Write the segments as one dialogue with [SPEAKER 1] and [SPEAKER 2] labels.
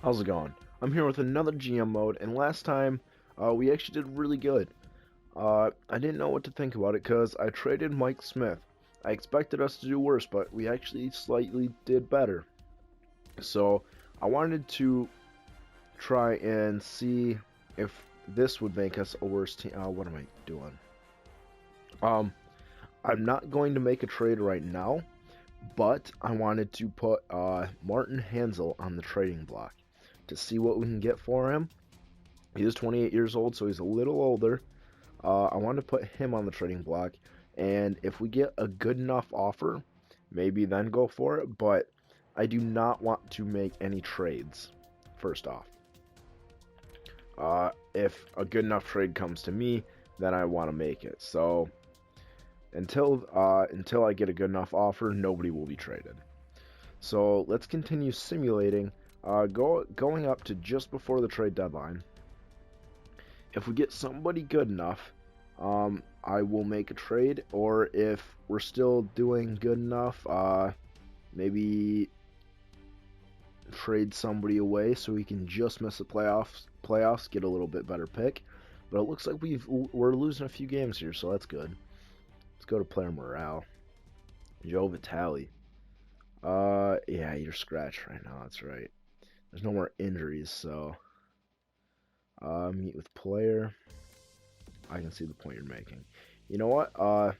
[SPEAKER 1] How's it going? I'm here with another GM mode, and last time we actually did really good. I didn't know what to think about it because I traded Mike Smith. I expected us to do worse, but we actually slightly did better. So I wanted to try and see if this would make us a worse team. What am I doing? Um, I'm not going to make a trade right now, but I wanted to put Martin Hansel on the trading block to see what we can get for him. He is 28 years old, so he's a little older. I wanted to put him on the trading block, and if we get a good enough offer, maybe then go for it, but I do not want to make any trades, first off. If a good enough trade comes to me, then I want to make it. So until I get a good enough offer, nobody will be traded. So let's continue simulating, going up to just before the trade deadline. If we get somebody good enough, I will make a trade, or if we're still doing good enough, maybe trade somebody away so we can just miss the playoffs, get a little bit better pick. But it looks like we're losing a few games here, so that's good. Let's go to player morale. Joe Vitale. Yeah, you're scratched right now, that's right. There's no more injuries, so meet with player. I can see the point you're making. You know what? I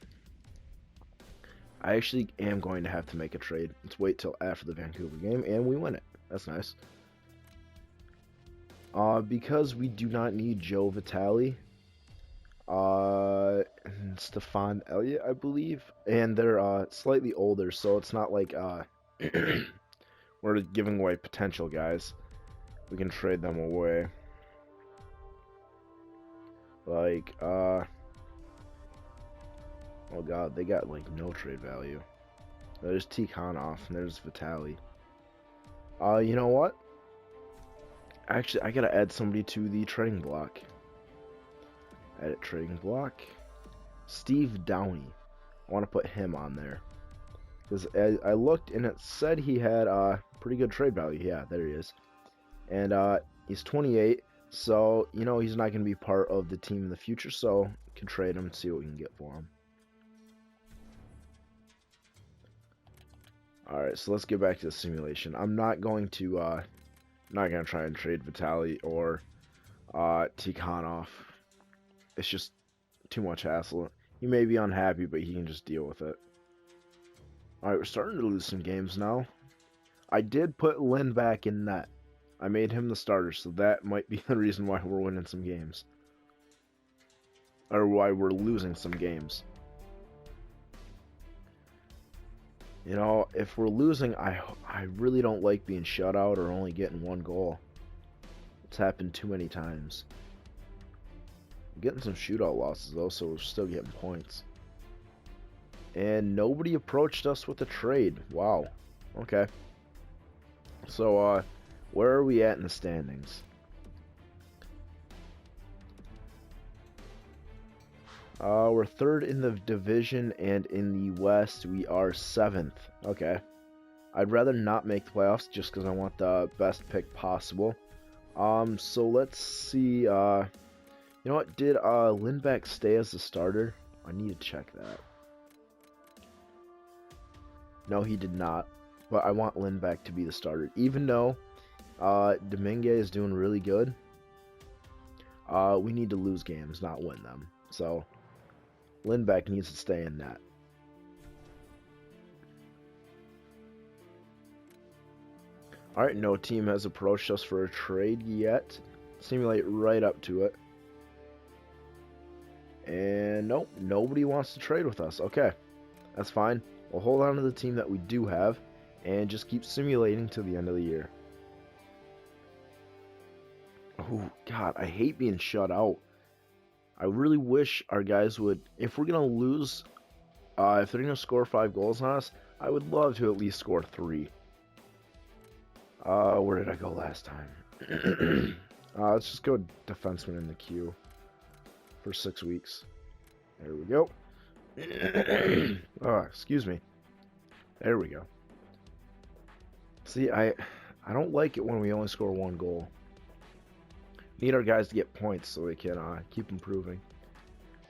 [SPEAKER 1] actually am going to have to make a trade. Let's wait till after the Vancouver game, and we win it. That's nice. Because we do not need Joe Vitale, and Stefan Elliott, I believe, and they're slightly older, so it's not like we're giving away potential guys. We can trade them away. Like, oh god, they got like no trade value. There's Tikhonov, and there's Vitale. You know what? Actually, I gotta add somebody to the trading block. Edit trading block. Steve Downey. I want to put him on there. Because I looked and it said he had pretty good trade value. Yeah, there he is. And he's 28. So, you know, he's not going to be part of the team in the future, so can trade him and see what we can get for him. Alright, so let's get back to the simulation. I'm not going to try and trade Vitale or Tikhonov. It's just too much hassle. He may be unhappy, but he can just deal with it. Alright, we're starting to lose some games now. I did put Lynn back in net. I made him the starter, so that might be the reason why we're winning some games. Or why we're losing some games. You know, if we're losing, I really don't like being shut out or only getting one goal. It's happened too many times. I'm getting some shootout losses, though, so we're still getting points. And nobody approached us with a trade. Wow. Okay. So, where are we at in the standings? We're third in the division, and in the West, we are 7th. Okay. I'd rather not make the playoffs just because I want the best pick possible. So let's see. You know what? Did Lindback stay as the starter? I need to check that. No, he did not. But I want Lindback to be the starter, even though Domingue is doing really good. We need to lose games, not win them. So Lindback needs to stay in net. Alright, no team has approached us for a trade yet. Simulate right up to it. And nope, nobody wants to trade with us. Okay, that's fine. We'll hold on to the team that we do have and just keep simulating to the end of the year. Oh, God, I hate being shut out. I really wish our guys would, if we're going to lose, if they're going to score 5 goals on us, I would love to at least score 3. Where did I go last time? Let's just go defenseman in the queue for 6 weeks. There we go. Oh, excuse me. There we go. See, I don't like it when we only score one goal. Need our guys to get points so we can keep improving.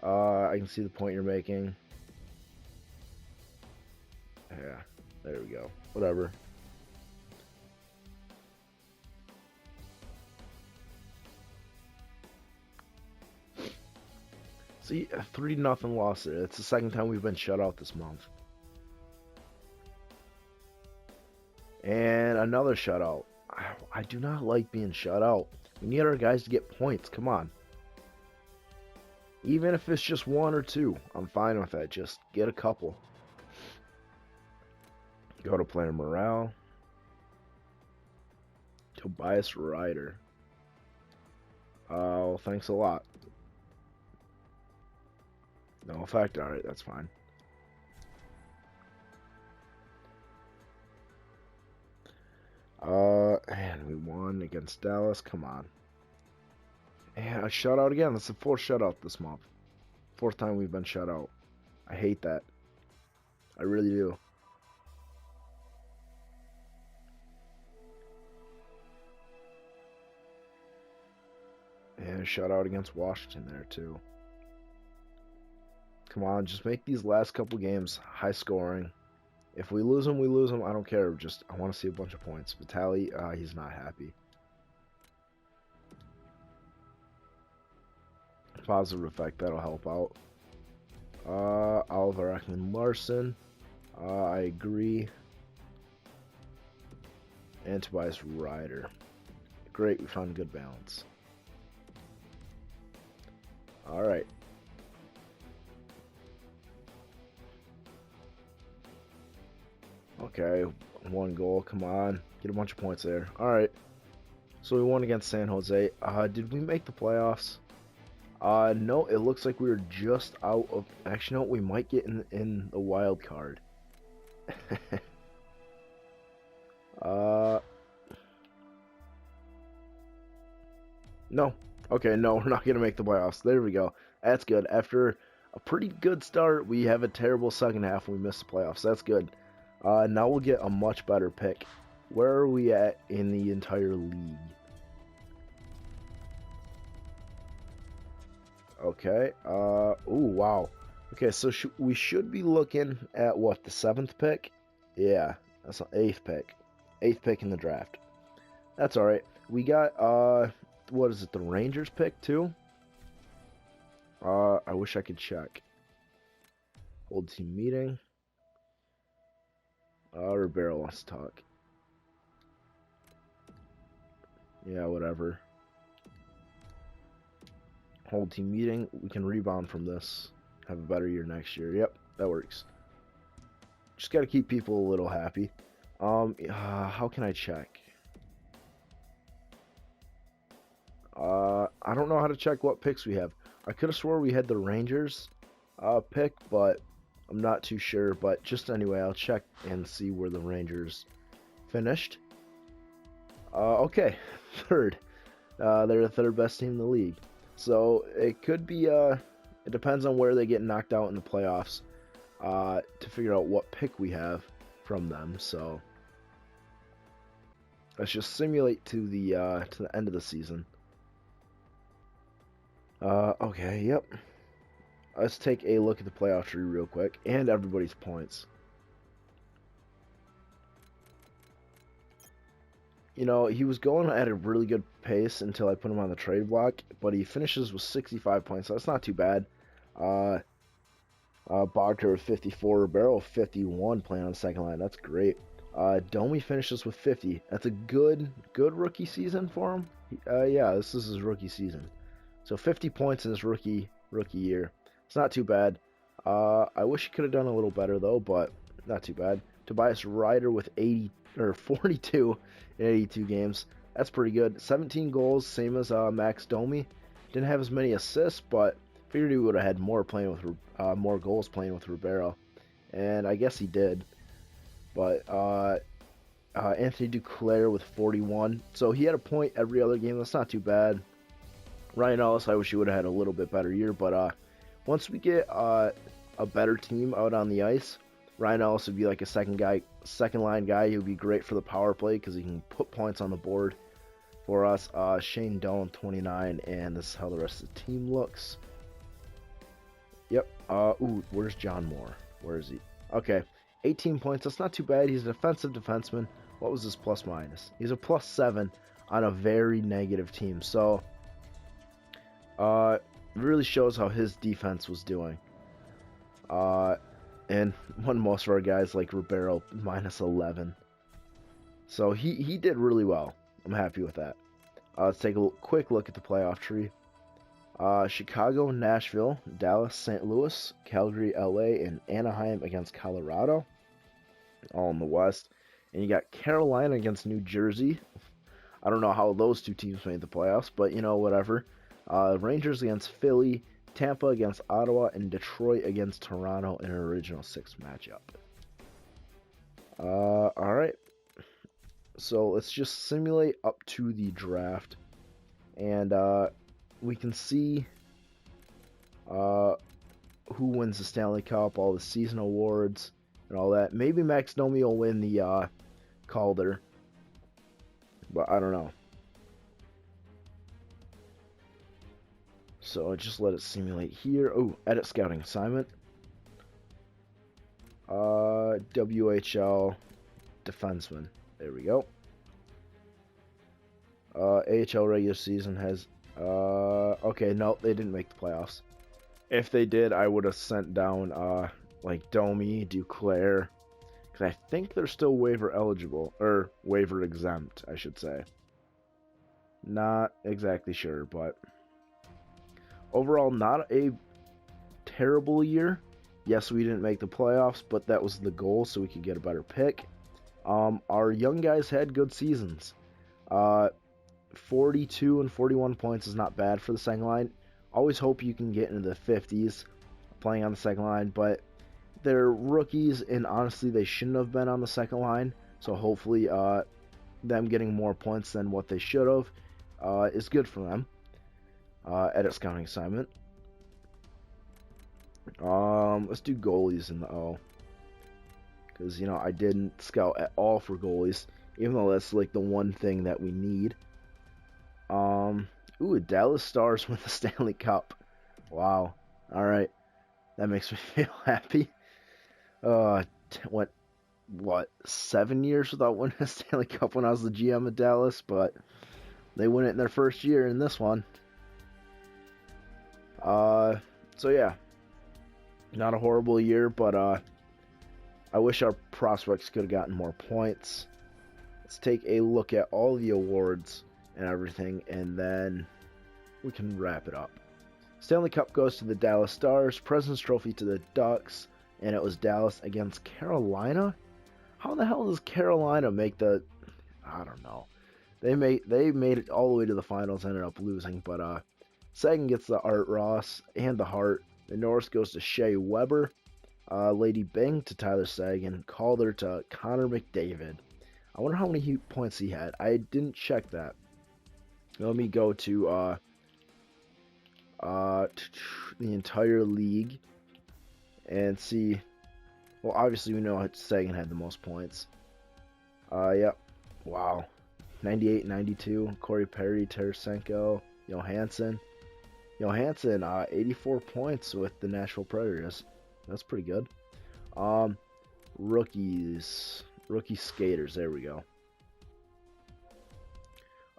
[SPEAKER 1] I can see the point you're making. Yeah, there we go. Whatever. See, 3-0 loss there. It's the second time we've been shut out this month. And another shutout. I do not like being shut out. We need our guys to get points. Come on. Even if it's just 1 or 2, I'm fine with that. Just get a couple. Go to player morale. Tobias Ryder. Well, thanks a lot. No effect. Alright, that's fine. And we won against Dallas. Come on. And a shutout again. That's the 4th shutout this month. 4th time we've been shut out. I hate that. I really do. And a shutout against Washington there too. Come on, just make these last couple games high scoring. If we lose them, we lose them. I don't care. Just I want to see a bunch of points. Vitali, he's not happy. Positive effect, that'll help out. Oliver Ekman Larson. I agree. And Tobias Ryder. Great, we found a good balance. Alright. Okay, 1 goal, come on. Get a bunch of points there. Alright. So we won against San Jose. Did we make the playoffs? No, it looks like we were just out of... Actually, no, we might get in the wild card. No. Okay, no, we're not going to make the playoffs. There we go. That's good. After a pretty good start, we have a terrible second half and we miss the playoffs. That's good. Now we'll get a much better pick. Where are we at in the entire league? Okay. Ooh, wow. Okay, so we should be looking at what, the 7th pick? Yeah, that's an 8th pick. 8th pick in the draft. That's alright. We got, what is it, the Rangers pick too? I wish I could check. Hold team meeting. Ribeiro wants to talk. Yeah, whatever. Hold team meeting. We can rebound from this. Have a better year next year. Yep, that works. Just got to keep people a little happy. How can I check? I don't know how to check what picks we have. I could have swore we had the Rangers pick, but I'm not too sure. But just anyway, I'll check and see where the Rangers finished. Okay, 3rd. They're the 3rd best team in the league. So it could be, it depends on where they get knocked out in the playoffs to figure out what pick we have from them. So let's just simulate to the end of the season. Okay, yep. Let's take a look at the playoff tree real quick and everybody's points. You know, he was going at a really good pace until I put him on the trade block, but he finishes with 65 points, so that's not too bad. Bogter with 54, Ribeiro 51 playing on the second line. That's great. Domi finishes with 50. That's a good rookie season for him. Yeah, this is his rookie season. So 50 points in his rookie year. It's not too bad. I wish he could have done a little better though, but not too bad. Tobias Ryder with 42 in 82 games. That's pretty good. 17 goals, same as Max Domi. Didn't have as many assists, but figured he would have had more goals playing with Ribeiro, and I guess he did. But Anthony Duclair with 41, so he had a point every other game. That's not too bad. Ryan Ellis, I wish he would have had a little bit better year, but once we get a better team out on the ice, Ryan Ellis would be like a second line guy. He would be great for the power play because he can put points on the board for us. Shane Doan, 29, and this is how the rest of the team looks. Yep. Ooh, where's John Moore? Where is he? Okay, 18 points. That's not too bad. He's a defensive defenseman. What was his plus minus? He's a +7 on a very negative team. So, it really shows how his defense was doing. And when most of our guys like Ribeiro, -11. So he did really well. I'm happy with that. Let's take a quick look at the playoff tree. Chicago, Nashville, Dallas, St. Louis, Calgary, LA, and Anaheim against Colorado, all in the West. And you got Carolina against New Jersey. I don't know how those two teams made the playoffs, but you know, whatever. Rangers against Philly, Tampa against Ottawa, and Detroit against Toronto in an original 6 matchup. Alright. So let's just simulate up to the draft. And we can see who wins the Stanley Cup, all the season awards, and all that. Maybe Max Domi will win the Calder, but I don't know. So just let it simulate here. Oh, edit scouting assignment. WHL defenseman. There we go. AHL regular season has. Okay, no, they didn't make the playoffs. If they did, I would have sent down like Domi, Duclair, because I think they're still waiver eligible, or waiver exempt, I should say. Not exactly sure, but overall, not a terrible year. Yes, we didn't make the playoffs, but that was the goal, so we could get a better pick. Our young guys had good seasons. 42 and 41 points is not bad for the second line. Always hope you can get into the 50s playing on the second line, but they're rookies, and honestly, they shouldn't have been on the second line. So hopefully, them getting more points than what they should have is good for them. Edit scouting assignment. Let's do goalies in the O. Because, you know, I didn't scout at all for goalies, even though that's like the one thing that we need. Ooh, Dallas Stars win the Stanley Cup. Wow. Alright. That makes me feel happy. Went, what, 7 years without winning a Stanley Cup when I was the GM of Dallas, but they win it in their first year in this one. So yeah. Not a horrible year, but, I wish our prospects could have gotten more points. Let's take a look at all the awards and everything, and then we can wrap it up. Stanley Cup goes to the Dallas Stars, President's Trophy to the Ducks, and it was Dallas against Carolina? How the hell does Carolina make the... I don't know. They made it all the way to the finals, ended up losing, but Sagan gets the Art Ross and the Hart. The Norris goes to Shea Weber. Lady Byng to Tyler Sagan. Calder to Connor McDavid. I wonder how many points he had. I didn't check that. Let me go to the entire league and see. Well, obviously we know Sagan had the most points. Yep. Wow. 98, 92. Corey Perry, Tarasenko, Johansson. Johansson, 84 points with the Nashville Predators. That's pretty good. Rookies. Rookie skaters. There we go.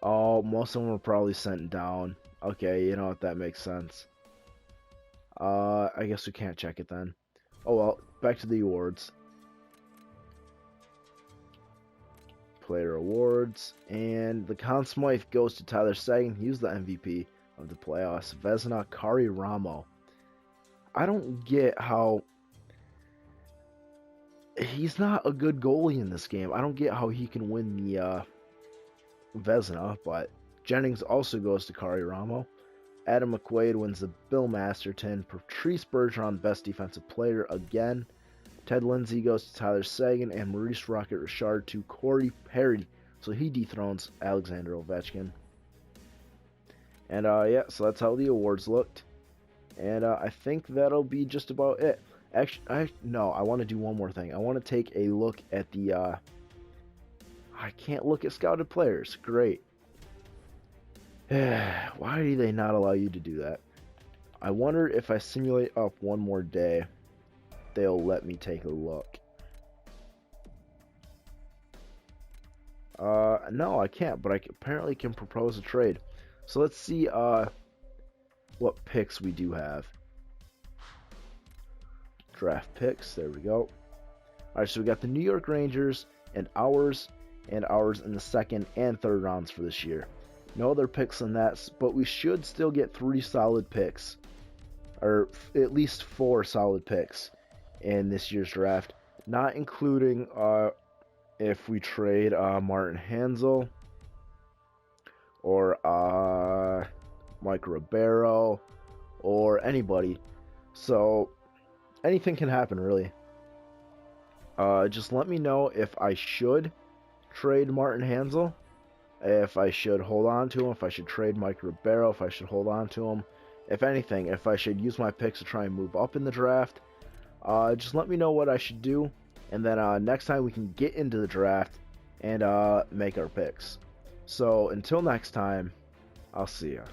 [SPEAKER 1] Oh, most of them were probably sent down. Okay, you know what? That makes sense. I guess we can't check it then. Oh well, back to the awards. Player awards. And the Conn Smythe goes to Tyler Sagan. He was the MVP of the playoffs. Vezina, Kari Ramo. I don't get how... He's not a good goalie in this game. I don't get how he can win the Vezina, but Jennings also goes to Kari Ramo. Adam McQuaid wins the Bill Masterton. Patrice Bergeron, best defensive player again. Ted Lindsay goes to Tyler Sagan, and Maurice Rocket Richard to Corey Perry. So he dethrones Alexander Ovechkin. And yeah, so that's how the awards looked. And I think that'll be just about it. Actually, no, I want to do one more thing. I want to take a look at the, I can't look at scouted players. Great. Why do they not allow you to do that? I wonder if I simulate up one more day, they'll let me take a look. No, I can't, but I apparently can propose a trade. So let's see, what picks we do have. Draft picks, there we go. Alright, so we got the New York Rangers and ours in the second and third rounds for this year. No other picks than that, but we should still get 3 solid picks, or at least 4 solid picks in this year's draft, not including if we trade Martin Hansel or Mike Ribeiro or anybody. So anything can happen, really. Just let me know if I should trade Martin Hansel, if I should hold on to him, if I should trade Mike Ribeiro, if I should hold on to him, if anything, if I should use my picks to try and move up in the draft. Just let me know what I should do, and then next time we can get into the draft and make our picks. So until next time, I'll see ya.